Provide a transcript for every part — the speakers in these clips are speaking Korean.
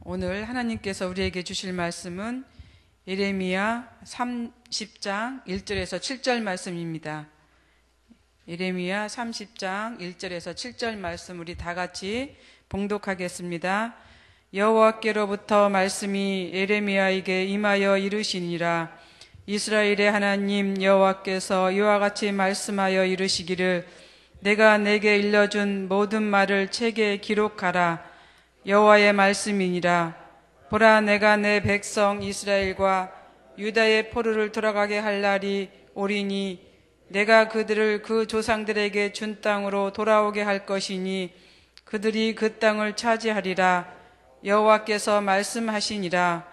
오늘 하나님께서 우리에게 주실 말씀은 예레미야 30장 1절에서 7절 말씀입니다. 예레미야 30장 1절에서 7절 말씀 우리 다 같이 봉독하겠습니다. 여호와께로부터 말씀이 예레미야에게 임하여 이르시니라. 이스라엘의 하나님 여호와께서 이와 같이 말씀하여 이르시기를 내가 내게 일러준 모든 말을 책에 기록하라. 여호와의 말씀이니라. 보라, 내가 내 백성 이스라엘과 유다의 포로를 돌아가게 할 날이 오리니 내가 그들을 그 조상들에게 준 땅으로 돌아오게 할 것이니 그들이 그 땅을 차지하리라. 여호와께서 말씀하시니라.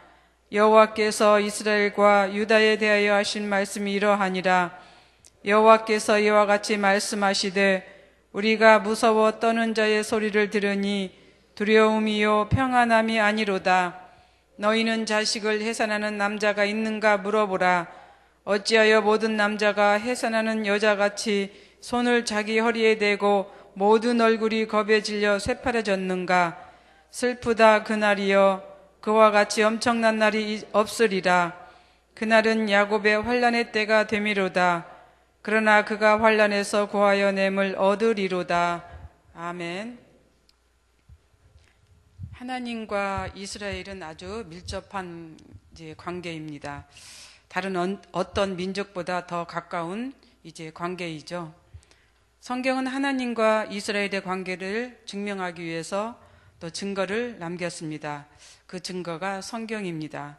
여호와께서 이스라엘과 유다에 대하여 하신 말씀이 이러하니라. 여호와께서 이와 같이 말씀하시되 우리가 무서워 떠는 자의 소리를 들으니 두려움이요 평안함이 아니로다. 너희는 자식을 해산하는 남자가 있는가 물어보라. 어찌하여 모든 남자가 해산하는 여자같이 손을 자기 허리에 대고 모든 얼굴이 겁에 질려 새파래졌는가. 슬프다 그날이여. 그와 같이 엄청난 날이 없으리라. 그날은 야곱의 환난의 때가 되미로다. 그러나 그가 환난에서 구하여 냄을 얻으리로다. 아멘. 하나님과 이스라엘은 아주 밀접한 관계입니다. 다른 어떤 민족보다 더 가까운 관계이죠. 성경은 하나님과 이스라엘의 관계를 증명하기 위해서 또 증거를 남겼습니다. 그 증거가 성경입니다.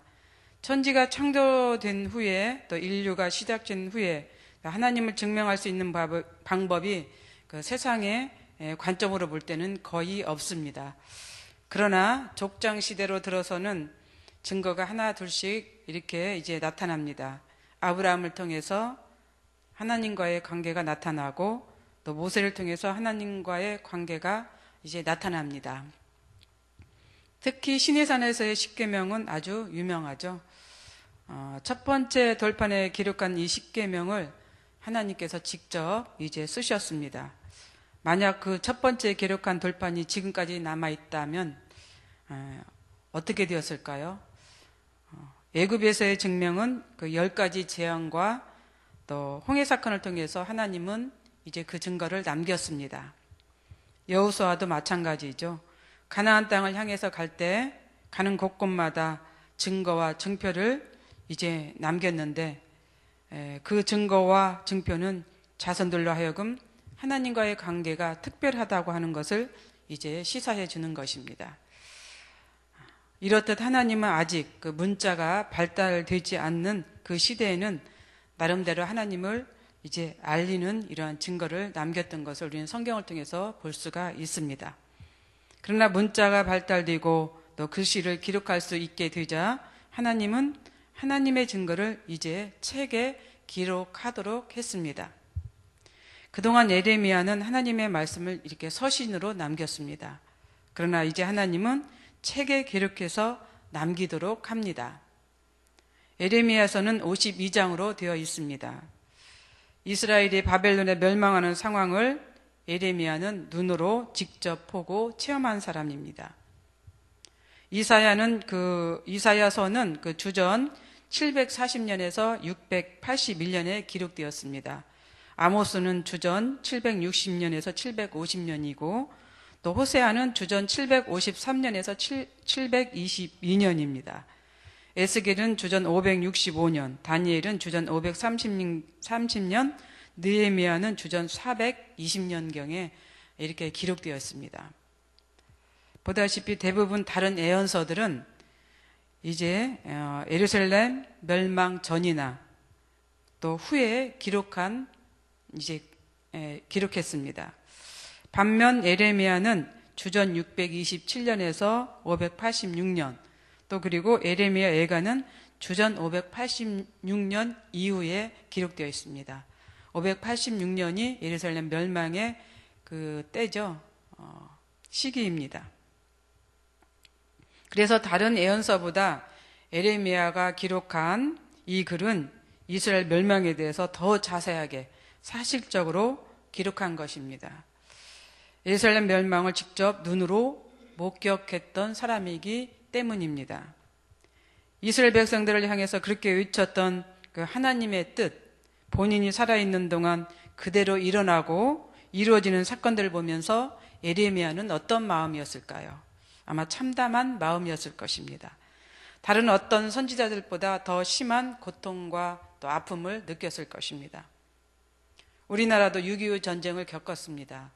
천지가 창조된 후에 또 인류가 시작된 후에 하나님을 증명할 수 있는 방법이 그 세상의 관점으로 볼 때는 거의 없습니다. 그러나 족장 시대로 들어서는 증거가 하나 둘씩 이렇게 나타납니다. 아브라함을 통해서 하나님과의 관계가 나타나고 또 모세를 통해서 하나님과의 관계가 나타납니다. 특히 시내산에서의 십계명은 아주 유명하죠. 첫 번째 돌판에 기록한 이 십계명을 하나님께서 직접 쓰셨습니다. 만약 그 첫 번째 기록한 돌판이 지금까지 남아있다면 어떻게 되었을까요? 애굽에서의 증명은 그 10가지 재앙과 또 홍해 사건을 통해서 하나님은 그 증거를 남겼습니다. 여호수아도 마찬가지죠. 가나안 땅을 향해서 갈 때 가는 곳곳마다 증거와 증표를 남겼는데 그 증거와 증표는 자손들로 하여금 하나님과의 관계가 특별하다고 하는 것을 시사해 주는 것입니다. 이렇듯 하나님은 아직 그 문자가 발달되지 않는 그 시대에는 나름대로 하나님을 알리는 이러한 증거를 남겼던 것을 우리는 성경을 통해서 볼 수가 있습니다. 그러나 문자가 발달되고 또 글씨를 기록할 수 있게 되자 하나님은 하나님의 증거를 책에 기록하도록 했습니다. 그동안 예레미야는 하나님의 말씀을 이렇게 서신으로 남겼습니다. 그러나 이제 하나님은 책에 기록해서 남기도록 합니다. 예레미야서는 52장으로 되어 있습니다. 이스라엘이 바벨론에 멸망하는 상황을 예레미야는 눈으로 직접 보고 체험한 사람입니다. 이사야서는 그 주전 740년에서 681년에 기록되었습니다. 아모스는 주전 760년에서 750년이고 또 호세아는 주전 753년에서 722년입니다. 에스겔은 주전 565년, 다니엘은 주전 530년, 느헤미야는 주전 420년경에 이렇게 기록되어 있습니다. 보다시피 대부분 다른 예언서들은 예루살렘 멸망 전이나 또 후에 기록했습니다. 반면 예레미야는 주전 627년에서 586년, 또 그리고 예레미야 예가는 주전 586년 이후에 기록되어 있습니다. 586년이 예루살렘 멸망의 그 때죠. 시기입니다. 그래서 다른 예언서보다 예레미야가 기록한 이 글은 이스라엘 멸망에 대해서 더 자세하게 사실적으로 기록한 것입니다. 예루살렘 멸망을 직접 눈으로 목격했던 사람이기 때문입니다. 이스라엘 백성들을 향해서 그렇게 외쳤던 그 하나님의 뜻, 본인이 살아있는 동안 그대로 일어나고 이루어지는 사건들을 보면서 예레미야는 어떤 마음이었을까요? 아마 참담한 마음이었을 것입니다. 다른 어떤 선지자들보다 더 심한 고통과 또 아픔을 느꼈을 것입니다. 우리나라도 6.25 전쟁을 겪었습니다.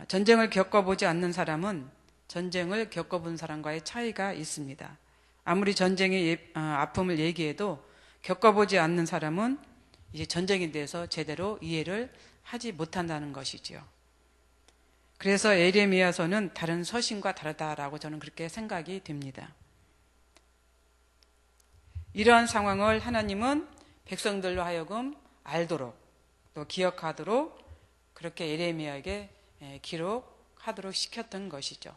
전쟁을 겪어보지 않는 사람은 전쟁을 겪어본 사람과의 차이가 있습니다. 아무리 전쟁의 아픔을 얘기해도 겪어보지 않는 사람은 이제 전쟁에 대해서 제대로 이해를 하지 못한다는 것이지요. 그래서 예레미야서는 다른 서신과 다르다라고 저는 그렇게 생각이 됩니다. 이러한 상황을 하나님은 백성들로 하여금 알도록 또 기억하도록 그렇게 예레미야에게 기록하도록 시켰던 것이죠.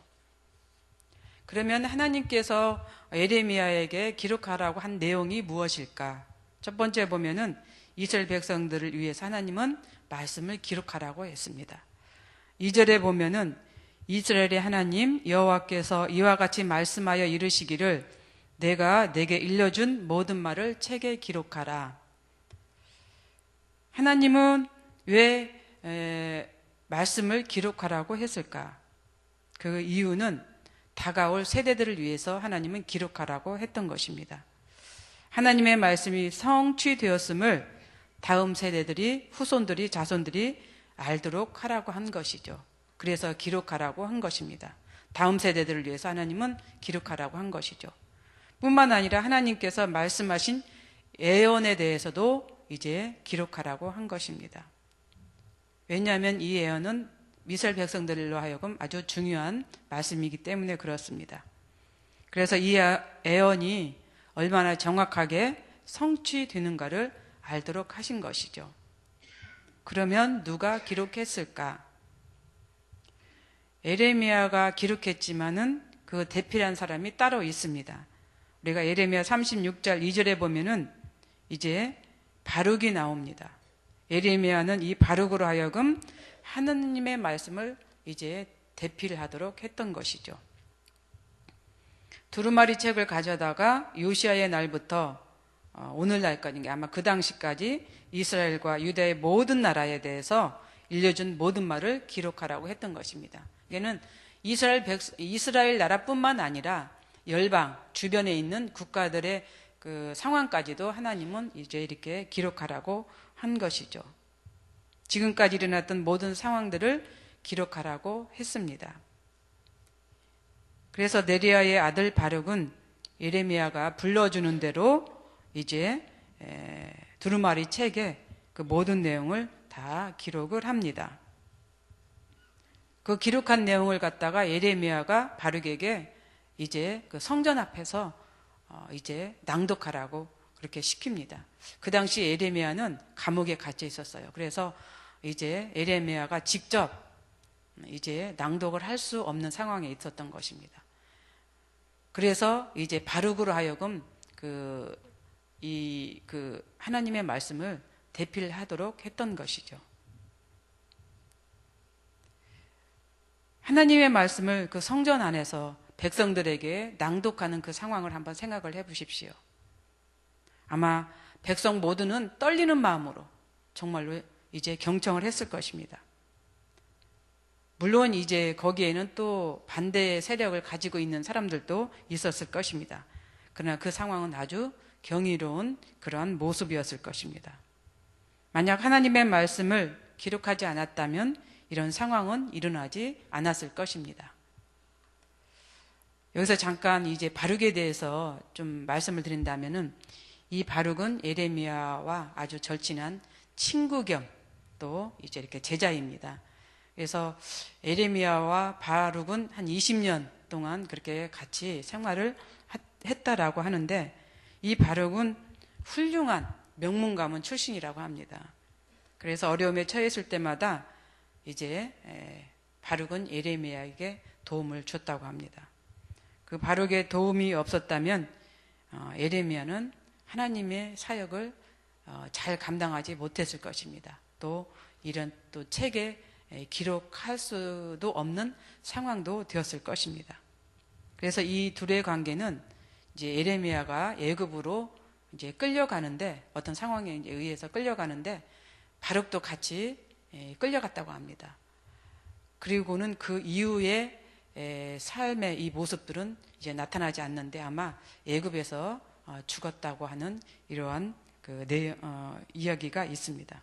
그러면 하나님께서 예레미야에게 기록하라고 한 내용이 무엇일까? 첫 번째 보면은 이스라엘 백성들을 위해서 하나님은 말씀을 기록하라고 했습니다. 2절에 보면은 이스라엘의 하나님 여호와께서 이와 같이 말씀하여 이르시기를 내가 내게 일러준 모든 말을 책에 기록하라. 하나님은 왜 말씀을 기록하라고 했을까? 그 이유는 다가올 세대들을 위해서 하나님은 기록하라고 했던 것입니다. 하나님의 말씀이 성취되었음을 다음 세대들이, 후손들이, 자손들이 알도록 하라고 한 것이죠. 그래서 기록하라고 한 것입니다. 다음 세대들을 위해서 하나님은 기록하라고 한 것이죠. 뿐만 아니라 하나님께서 말씀하신 예언에 대해서도 이제 기록하라고 한 것입니다. 왜냐하면 이 예언은 이스라엘 백성들로 하여금 아주 중요한 말씀이기 때문에 그렇습니다. 그래서 이 예언이 얼마나 정확하게 성취되는가를 알도록 하신 것이죠. 그러면 누가 기록했을까? 예레미야가 기록했지만은 그 대필한 사람이 따로 있습니다. 우리가 예레미야 36절 2절에 보면은 이제 바룩이 나옵니다. 예레미야는 이 바룩으로 하여금 하느님의 말씀을 이제 대필하도록 했던 것이죠. 두루마리 책을 가져다가 요시아의 날부터 오늘날까지, 아마 그 당시까지 이스라엘과 유다의 모든 나라에 대해서 일려준 모든 말을 기록하라고 했던 것입니다. 이게는 이스라엘 나라뿐만 아니라 열방 주변에 있는 국가들의 그 상황까지도 하나님은 이제 이렇게 기록하라고 한 것이죠. 지금까지 일어났던 모든 상황들을 기록하라고 했습니다. 그래서 네리야의 아들 바룩은 예레미야가 불러주는 대로 이제 두루마리 책에 그 모든 내용을 다 기록을 합니다. 그 기록한 내용을 갖다가 예레미야가 바룩에게 이제 그 성전 앞에서 이제 낭독하라고 그렇게 시킵니다. 그 당시 예레미야는 감옥에 갇혀 있었어요. 그래서 이제 예레미야가 직접 이제 낭독을 할 수 없는 상황에 있었던 것입니다. 그래서 이제 바룩으로 하여금 하나님의 말씀을 대필하도록 했던 것이죠. 하나님의 말씀을 그 성전 안에서 백성들에게 낭독하는 그 상황을 한번 생각을 해 보십시오. 아마 백성 모두는 떨리는 마음으로 정말로 이제 경청을 했을 것입니다. 물론 이제 거기에는 또 반대의 세력을 가지고 있는 사람들도 있었을 것입니다. 그러나 그 상황은 아주 경이로운 그러한 모습이었을 것입니다. 만약 하나님의 말씀을 기록하지 않았다면 이런 상황은 일어나지 않았을 것입니다. 여기서 잠깐 이제 바룩에 대해서 좀 말씀을 드린다면은 이 바룩은 예레미야와 아주 절친한 친구 겸 또 이제 이렇게 제자입니다. 그래서 예레미야와 바룩은 한 20년 동안 그렇게 같이 생활을 했다라고 하는데 이 바룩은 훌륭한 명문 가문 출신이라고 합니다. 그래서 어려움에 처했을 때마다 이제 바룩은 예레미야에게 도움을 줬다고 합니다. 그 바룩의 도움이 없었다면 예레미야는 하나님의 사역을 잘 감당하지 못했을 것입니다. 또 이런 또 책에 기록할 수도 없는 상황도 되었을 것입니다. 그래서 이 둘의 관계는 이제 예레미야가 애굽으로 이제 끌려가는데, 어떤 상황에 이제 의해서 끌려가는데 바룩도 같이 끌려갔다고 합니다. 그리고는 그 이후에 삶의 이 모습들은 이제 나타나지 않는데 아마 애굽에서 죽었다고 하는 이러한 그 이야기가 있습니다.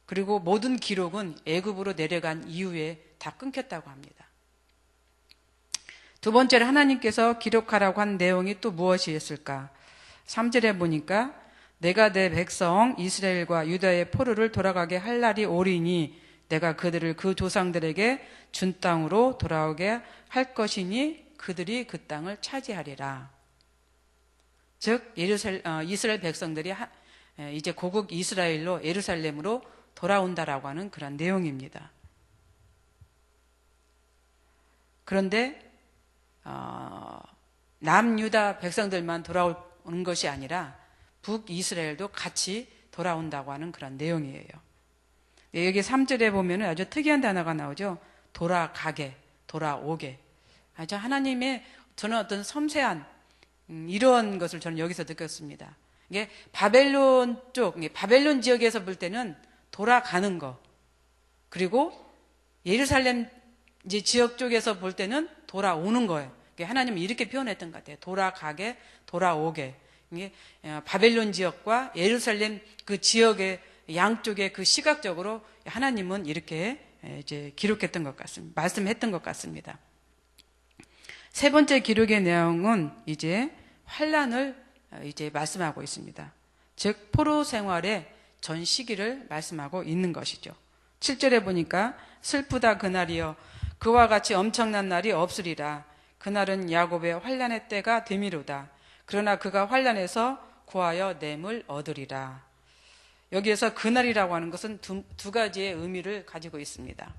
그리고 모든 기록은 애굽으로 내려간 이후에 다 끊겼다고 합니다. 두 번째로 하나님께서 기록하라고 한 내용이 또 무엇이었을까? 3절에 보니까 내가 내 백성 이스라엘과 유다의 포로를 돌아가게 할 날이 오리니 내가 그들을 그 조상들에게 준 땅으로 돌아오게 할 것이니 그들이 그 땅을 차지하리라. 즉 이스라엘 백성들이 이제 고국 이스라엘로 예루살렘으로 돌아온다라고 하는 그런 내용입니다. 그런데 남유다 백성들만 돌아오는 것이 아니라 북이스라엘도 같이 돌아온다고 하는 그런 내용이에요. 여기 3절에 보면 아주 특이한 단어가 나오죠. 돌아가게, 돌아오게. 아주 하나님의 저는 어떤 섬세한 이런 것을 저는 여기서 느꼈습니다. 이게 바벨론 쪽, 바벨론 지역에서 볼 때는 돌아가는 거, 그리고 예루살렘 이제 지역 쪽에서 볼 때는 돌아오는 거예요. 하나님은 이렇게 표현했던 것 같아요. 돌아가게, 돌아오게. 이게 바벨론 지역과 예루살렘 그 지역의 양쪽에 그 시각적으로 하나님은 이렇게 이제 기록했던 것 같습니다. 말씀했던 것 같습니다. 세 번째 기록의 내용은 이제 환란을 이제 말씀하고 있습니다. 즉 포로 생활의 전 시기를 말씀하고 있는 것이죠. 7절에 보니까 슬프다 그날이여 그와 같이 엄청난 날이 없으리라. 그날은 야곱의 환란의 때가 되미로다. 그러나 그가 환란에서 구하여 냄을 얻으리라. 여기에서 그날이라고 하는 것은 두 가지의 의미를 가지고 있습니다.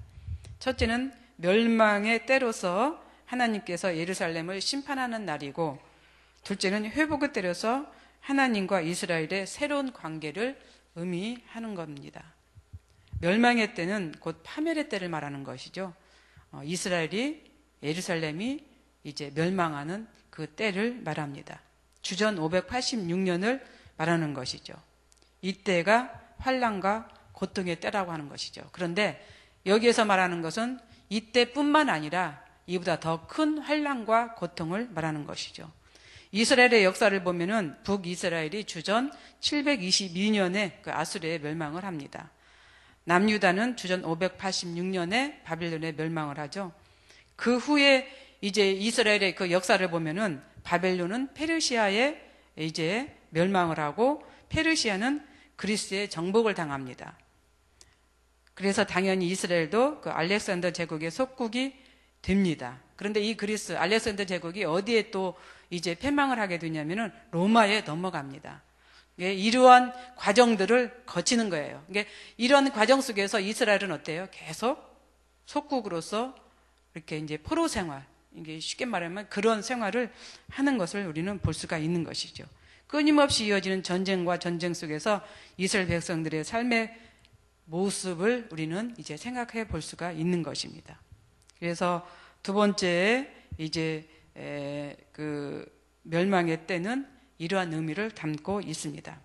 첫째는 멸망의 때로서 하나님께서 예루살렘을 심판하는 날이고, 둘째는 회복의 때로서 하나님과 이스라엘의 새로운 관계를 의미하는 겁니다. 멸망의 때는 곧 파멸의 때를 말하는 것이죠. 이스라엘이, 예루살렘이 이제 멸망하는 그 때를 말합니다. 주전 586년을 말하는 것이죠. 이때가 환난과 고통의 때라고 하는 것이죠. 그런데 여기에서 말하는 것은 이때뿐만 아니라 이보다 더 큰 환난과 고통을 말하는 것이죠. 이스라엘의 역사를 보면은 북이스라엘이 주전 722년에 그 아수르에 멸망을 합니다. 남유다는 주전 586년에 바빌론에 멸망을 하죠. 그 후에 이제 이스라엘의 그 역사를 보면은 바벨론은 페르시아에 이제 멸망을 하고 페르시아는 그리스의 정복을 당합니다. 그래서 당연히 이스라엘도 그 알렉산더 제국의 속국이 됩니다. 그런데 이 그리스 알렉산더 제국이 어디에 또 이제 패망을 하게 되냐면은 로마에 넘어갑니다. 이러한 과정들을 거치는 거예요. 이런 과정 속에서 이스라엘은 어때요? 계속 속국으로서 이렇게 이제 포로 생활, 이게 쉽게 말하면 그런 생활을 하는 것을 우리는 볼 수가 있는 것이죠. 끊임없이 이어지는 전쟁과 전쟁 속에서 이스라엘 백성들의 삶의 모습을 우리는 이제 생각해 볼 수가 있는 것입니다. 그래서 두 번째 이제 그 멸망의 때는 이러한 의미를 담고 있습니다.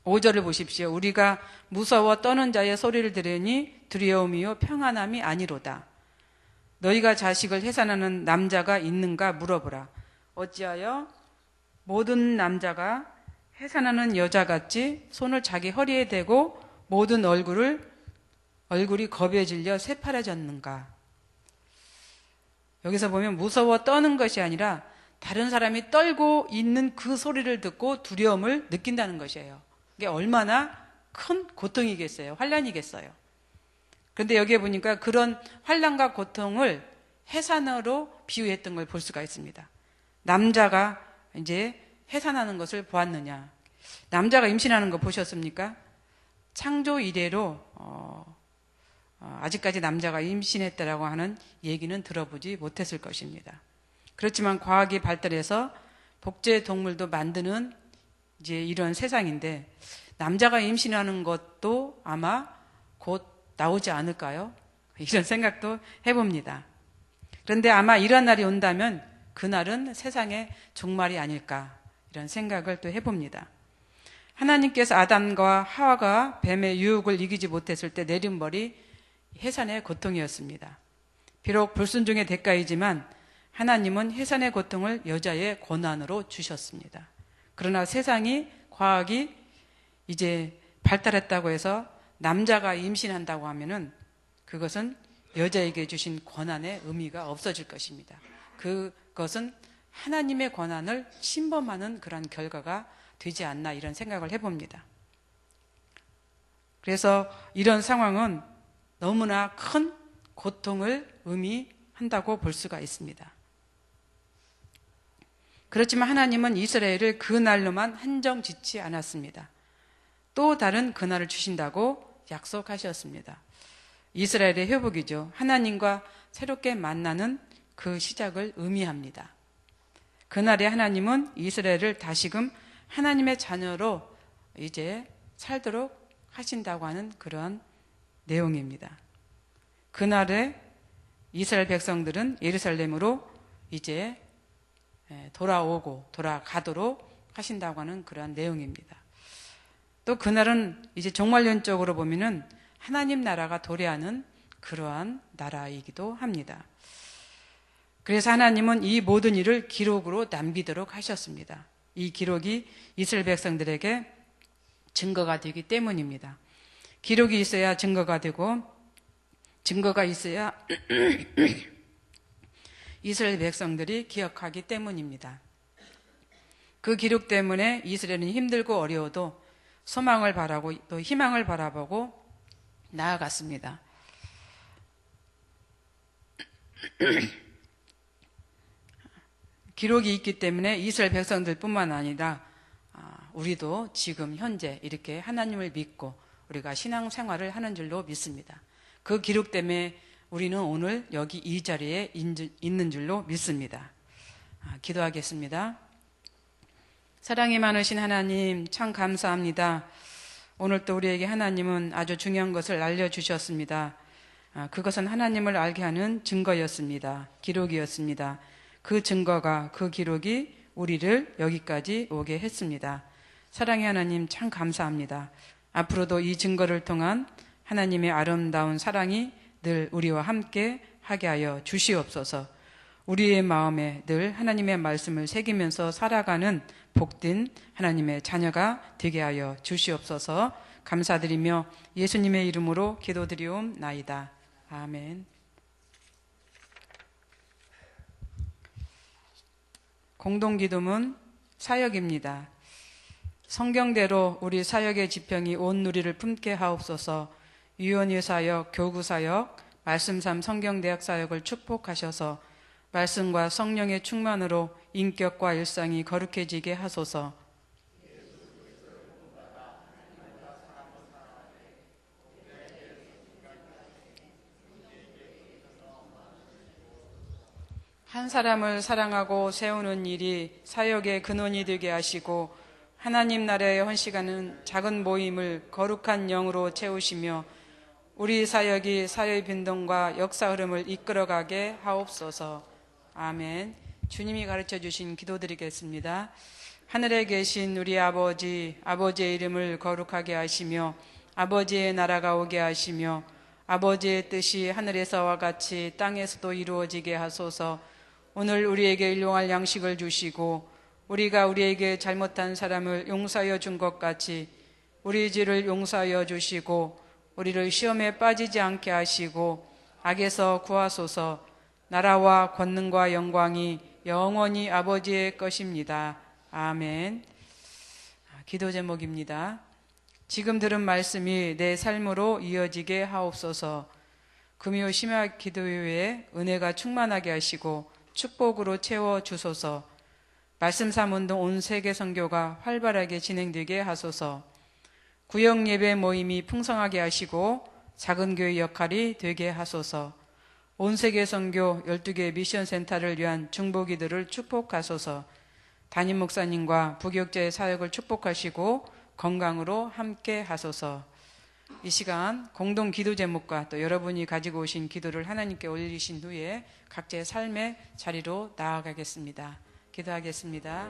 5절을 보십시오. 우리가 무서워 떠는 자의 소리를 들으니 두려움이요 평안함이 아니로다. 너희가 자식을 해산하는 남자가 있는가 물어보라. 어찌하여 모든 남자가 해산하는 여자같이 손을 자기 허리에 대고 모든 얼굴이 겁에 질려 새파래졌는가. 여기서 보면 무서워 떠는 것이 아니라 다른 사람이 떨고 있는 그 소리를 듣고 두려움을 느낀다는 것이에요. 이게 얼마나 큰 고통이겠어요. 환난이겠어요. 그런데 여기에 보니까 그런 환난과 고통을 해산으로 비유했던 걸 볼 수가 있습니다. 남자가 이제 해산하는 것을 보았느냐. 남자가 임신하는 거 보셨습니까? 창조 이래로 아직까지 남자가 임신했다라고 하는 얘기는 들어보지 못했을 것입니다. 그렇지만 과학이 발달해서 복제 동물도 만드는 이제 이런 세상인데 남자가 임신하는 것도 아마 곧 나오지 않을까요? 이런 생각도 해봅니다. 그런데 아마 이런 날이 온다면 그날은 세상의 종말이 아닐까, 이런 생각을 또 해봅니다. 하나님께서 아담과 하와가 뱀의 유혹을 이기지 못했을 때 내린 벌이 해산의 고통이었습니다. 비록 불순종의 대가이지만 하나님은 해산의 고통을 여자의 고난으로 주셨습니다. 그러나 세상이, 과학이 이제 발달했다고 해서 남자가 임신한다고 하면은 그것은 여자에게 주신 권한의 의미가 없어질 것입니다. 그것은 하나님의 권한을 침범하는 그런 결과가 되지 않나, 이런 생각을 해봅니다. 그래서 이런 상황은 너무나 큰 고통을 의미한다고 볼 수가 있습니다. 그렇지만 하나님은 이스라엘을 그 날로만 한정 짓지 않았습니다. 또 다른 그날을 주신다고 약속하셨습니다. 이스라엘의 회복이죠. 하나님과 새롭게 만나는 그 시작을 의미합니다. 그날에 하나님은 이스라엘을 다시금 하나님의 자녀로 이제 살도록 하신다고 하는 그런 내용입니다. 그날에 이스라엘 백성들은 예루살렘으로 이제 돌아가도록 하신다고 하는 그러한 내용입니다. 또 그날은 이제 종말론적으로 보면은 하나님 나라가 도래하는 그러한 나라이기도 합니다. 그래서 하나님은 이 모든 일을 기록으로 남기도록 하셨습니다. 이 기록이 이스라엘 백성들에게 증거가 되기 때문입니다. 기록이 있어야 증거가 되고, 증거가 있어야 이스라엘 백성들이 기억하기 때문입니다. 그 기록 때문에 이스라엘은 힘들고 어려워도 소망을 바라고 또 희망을 바라보고 나아갔습니다. 기록이 있기 때문에 이스라엘 백성들뿐만 아니라 우리도 지금 현재 이렇게 하나님을 믿고 우리가 신앙생활을 하는 줄로 믿습니다. 그 기록 때문에 우리는 오늘 여기 이 자리에 있는 줄로 믿습니다. 기도하겠습니다. 사랑이 많으신 하나님, 참 감사합니다. 오늘 또 우리에게 하나님은 아주 중요한 것을 알려주셨습니다. 그것은 하나님을 알게 하는 증거였습니다. 기록이었습니다. 그 증거가, 그 기록이 우리를 여기까지 오게 했습니다. 사랑의 하나님, 참 감사합니다. 앞으로도 이 증거를 통한 하나님의 아름다운 사랑이 늘 우리와 함께 하게 하여 주시옵소서. 우리의 마음에 늘 하나님의 말씀을 새기면서 살아가는 복된 하나님의 자녀가 되게 하여 주시옵소서. 감사드리며 예수님의 이름으로 기도드리옵나이다. 아멘. 공동기도문 사역입니다. 성경대로 우리 사역의 지평이 온 누리를 품게 하옵소서. 유언의 사역, 교구 사역, 말씀삼 성경대학 사역을 축복하셔서 말씀과 성령의 충만으로 인격과 일상이 거룩해지게 하소서. 한 사람을 사랑하고 세우는 일이 사역의 근원이 되게 하시고 하나님 나라에 헌신하는 작은 모임을 거룩한 영으로 채우시며 우리 사역이 사회의 변동과 역사 흐름을 이끌어가게 하옵소서. 아멘. 주님이 가르쳐 주신 기도드리겠습니다. 하늘에 계신 우리 아버지, 아버지의 이름을 거룩하게 하시며 아버지의 나라가 오게 하시며 아버지의 뜻이 하늘에서와 같이 땅에서도 이루어지게 하소서. 오늘 우리에게 일용할 양식을 주시고 우리가 우리에게 잘못한 사람을 용서하여 준 것 같이 우리 죄를 용서하여 주시고 우리를 시험에 빠지지 않게 하시고 악에서 구하소서. 나라와 권능과 영광이 영원히 아버지의 것입니다. 아멘. 기도 제목입니다. 지금 들은 말씀이 내 삶으로 이어지게 하옵소서. 금요 심야 기도회에 은혜가 충만하게 하시고 축복으로 채워주소서. 말씀 삼운동 온 세계 선교가 활발하게 진행되게 하소서. 구역 예배 모임이 풍성하게 하시고 작은 교회 역할이 되게 하소서. 온 세계 선교 12개 미션 센터를 위한 중보기도를 축복하소서. 담임 목사님과 부교육자의 사역을 축복하시고 건강으로 함께 하소서. 이 시간 공동 기도 제목과 또 여러분이 가지고 오신 기도를 하나님께 올리신 후에 각자의 삶의 자리로 나아가겠습니다. 기도하겠습니다.